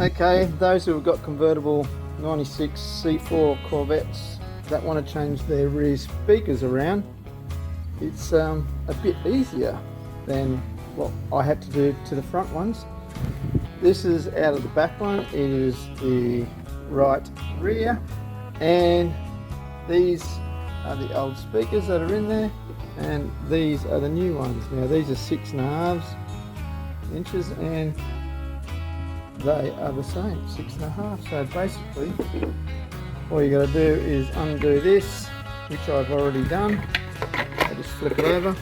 Okay, those who have got convertible 96 C4 Corvettes that want to change their rear speakers around, it's a bit easier than what I had to do to the front ones. This is out of the back one, it is the right rear, and these are the old speakers that are in there, and these are the new ones. Now these are 6.5 inches and they are the same, 6.5. So basically all you got to do is undo this, which I've already done. I just flip it over,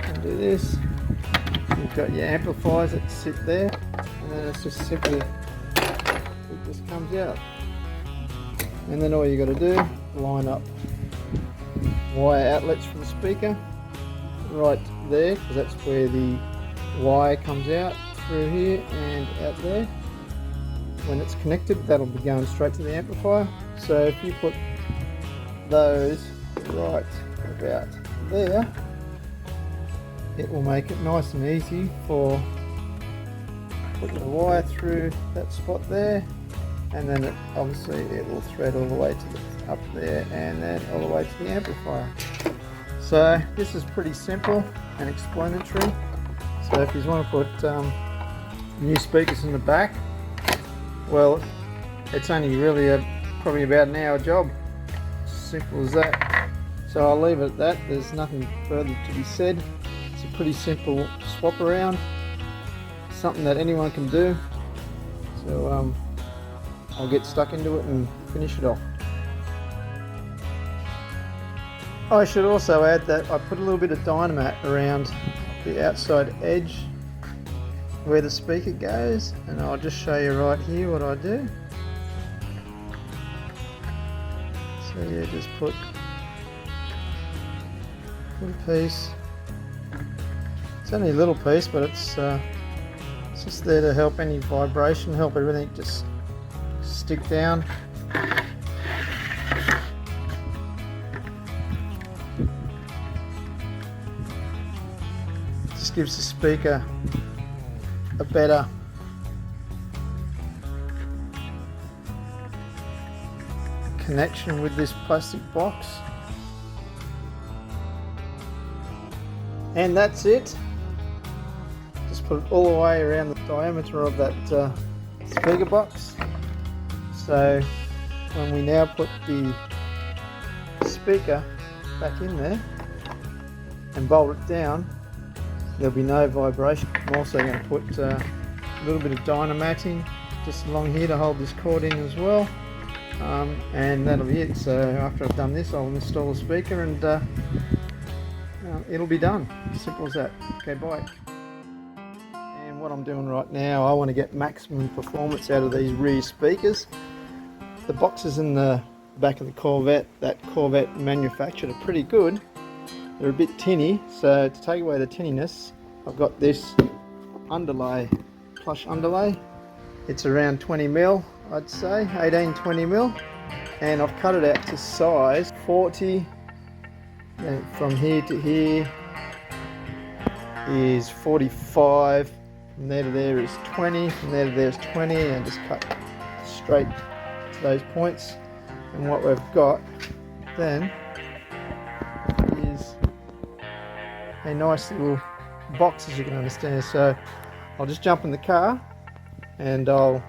undo this. You've got your amplifiers that sit there, and then it's just simply, it just comes out. And then all you got to do, line up wire outlets for the speaker right there, because that's where the wire comes out through here and out there. When it's connected, that'll be going straight to the amplifier. So if you put those right about there, it will make it nice and easy for putting the wire through that spot there, and then it will thread all the way to the, up there, and then all the way to the amplifier. So this is pretty simple and explanatory. So if you want to put new speakers in the back, well, it's only really probably about an hour job. Simple as that. So I'll leave it at that. There's nothing further to be said. It's a pretty simple swap around, something that anyone can do. So I'll get stuck into it and finish it off. I should also add that I put a little bit of dynamite around the outside edge where the speaker goes, and I'll just show you right here what I do. So yeah, just put a piece. It's only a little piece, but it's just there to help any vibration, help everything just stick down. Just gives the speaker a better connection with this plastic box. And that's it. Just put it all the way around the diameter of that speaker box. So when we now put the speaker back in there and bolt it down, there'll be no vibration. I'm also going to put a little bit of dynamating just along here to hold this cord in as well, and that'll be it. So after I've done this, I'll install the speaker and it'll be done. Simple as that. Okay, bye. And what I'm doing right now, I want to get maximum performance out of these rear speakers. The boxes in the back of the Corvette, that Corvette manufactured, are pretty good. They're a bit tinny, so to take away the tinniness, I've got this underlay, plush underlay. It's around 20 mil, I'd say, 18-20 mil, and I've cut it out to size 40. And from here to here is 45. From there to there is 20. From there to there is 20, and just cut straight to those points. And what we've got then is a nice little box, as you can understand. So I'll just jump in the car and I'll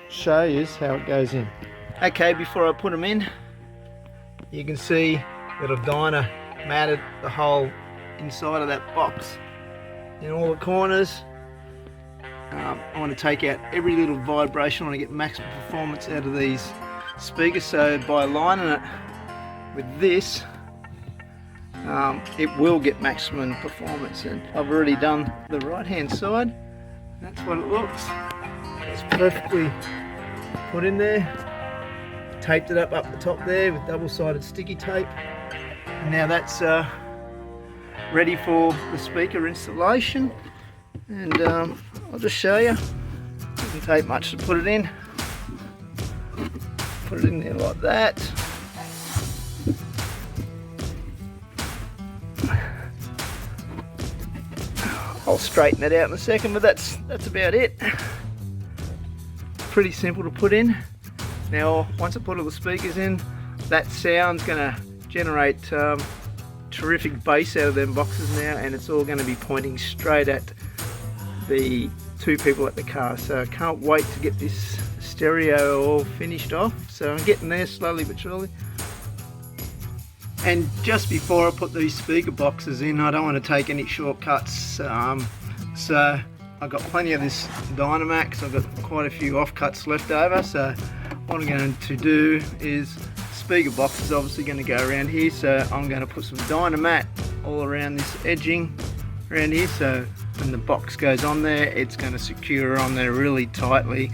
show you how it goes in. Okay, before I put them in, you can see that I've dynamatted the whole inside of that box in all the corners. I want to take out every little vibration. I want to get maximum performance out of these speakers. So by aligning it with this, it will get maximum performance. And I've already done the right hand side. That's what it looks. It's perfectly put in there. Taped it up the top there with double-sided sticky tape. And now that's ready for the speaker installation. And I'll just show you. It doesn't take much to put it in. Put it in there like that. I'll I'll straighten that out in a second, but that's about it. Pretty simple to put in. Now once I put all the speakers in, that sound's going to generate terrific bass out of them boxes now, and it's all going to be pointing straight at the two people at the car. So I can't wait to get this stereo all finished off. So I'm getting there slowly but surely. And just before I put these speaker boxes in, I don't want to take any shortcuts. So I've got plenty of this Dynamax. I've got quite a few offcuts left over. So what I'm going to do is, speaker box is obviously going to go around here. So I'm going to put some Dynamat all around this edging around here. So when the box goes on there, it's going to secure on there really tightly,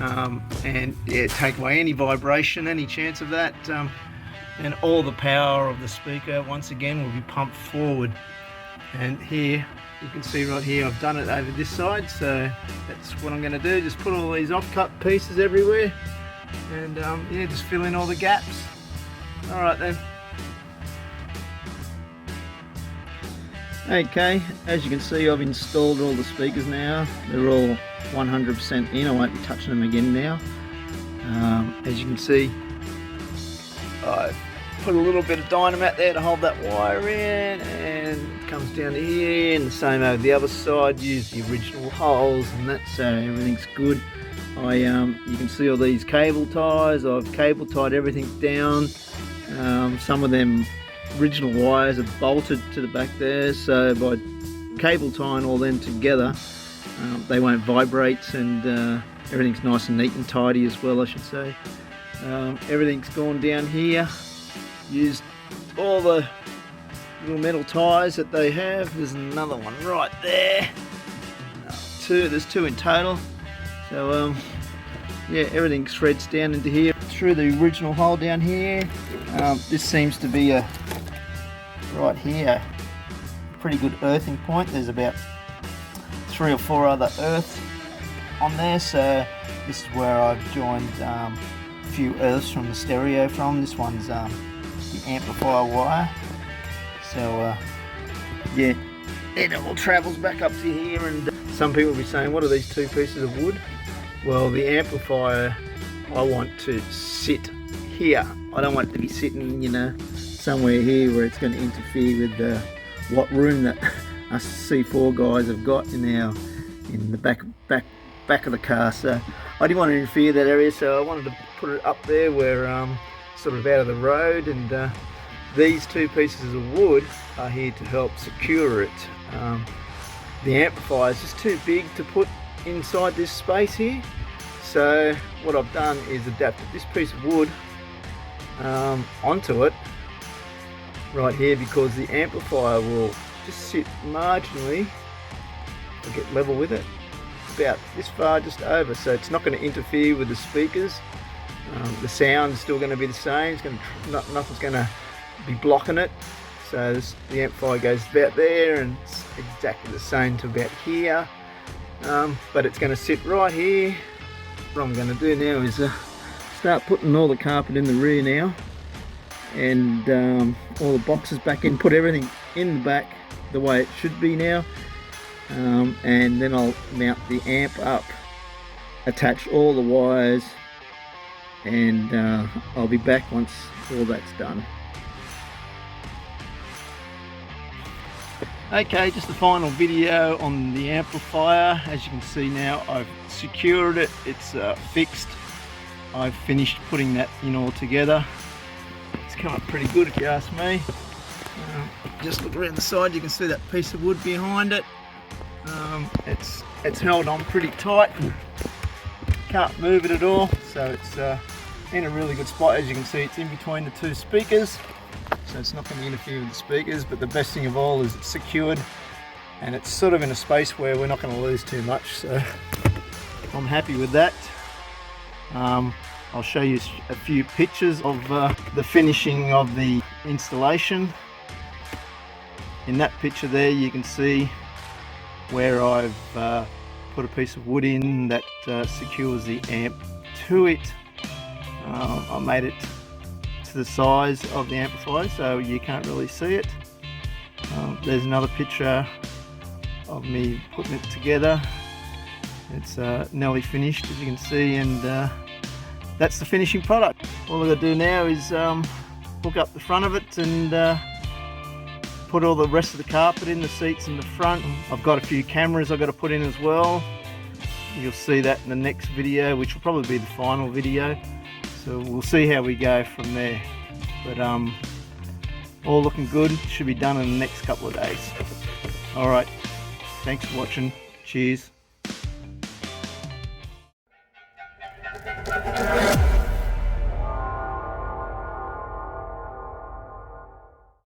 and yeah, take away any vibration, any chance of that. And all the power of the speaker once again will be pumped forward. And here you can see right here, I've done it over this side, so that's what I'm going to do. Just put all these off-cut pieces everywhere, and yeah, just fill in all the gaps. All right then. Okay, as you can see, I've installed all the speakers now. They're all 100% in. I won't be touching them again now. As you can see, I've put a little bit of Dynamat there to hold that wire in, and it comes down to here, and the same over the other side. Use the original holes and that, so everything's good. You can see all these cable ties. I've cable tied everything down. Some of them original wires are bolted to the back there, so by cable tying all them together, they won't vibrate, and everything's nice and neat and tidy as well, I should say. Everything's gone down here. Used all the little metal ties that they have. There's another one right there. There's two in total. So yeah, everything threads down into here through the original hole down here. This seems to be a right here, pretty good earthing point. There's about 3 or 4 other earths on there, so this is where I've joined a few earths from the stereo from. This one's the amplifier wire. So yeah, it all travels back up to here, and some people will be saying, what are these two pieces of wood? Well, the amplifier, I want to sit here. I don't want it to be sitting, you know, somewhere here where it's going to interfere with what room that us C4 guys have got in the back of the car. So I didn't want to interfere that area, so I wanted to put it up there where sort of out of the road, and these two pieces of wood are here to help secure it. The amplifier is just too big to put inside this space here, so what I've done is adapted this piece of wood onto it right here, because the amplifier will just sit marginally, I'll get level with it, about this far just over, so it's not going to interfere with the speakers. The sound's still going to be the same. Nothing's going to be blocking it. So the amplifier goes about there, and it's exactly the same to about here, but it's going to sit right here. What I'm going to do now is start putting all the carpet in the rear now, and all the boxes back in, put everything in the back the way it should be now, and then I'll mount the amp up, attach all the wires, and I'll be back once all that's done. Okay, just the final video on the amplifier. As you can see now, I've secured it, it's fixed. I've finished putting that in all together. It's come up pretty good if you ask me. Just look around the side, you can see that piece of wood behind it. It's held on pretty tight, can't move it at all, so it's in a really good spot. As you can see, it's in between the two speakers, so it's not going to interfere with the speakers, but the best thing of all is it's secured, and it's sort of in a space where we're not going to lose too much, so I'm happy with that. I'll show you a few pictures of the finishing of the installation. In that picture there, you can see where I've put a piece of wood in that secures the amp to it. I made it to the size of the amplifier, so you can't really see it. There's another picture of me putting it together. It's nearly finished, as you can see, and that's the finishing product. All I've got to do now is hook up the front of it and put all the rest of the carpet in, the seats in the front. I've got a few cameras I've got to put in as well. You'll see that in the next video, which will probably be the final video. So we'll see how we go from there. But all looking good. Should be done in the next couple of days. Alright, thanks for watching. Cheers.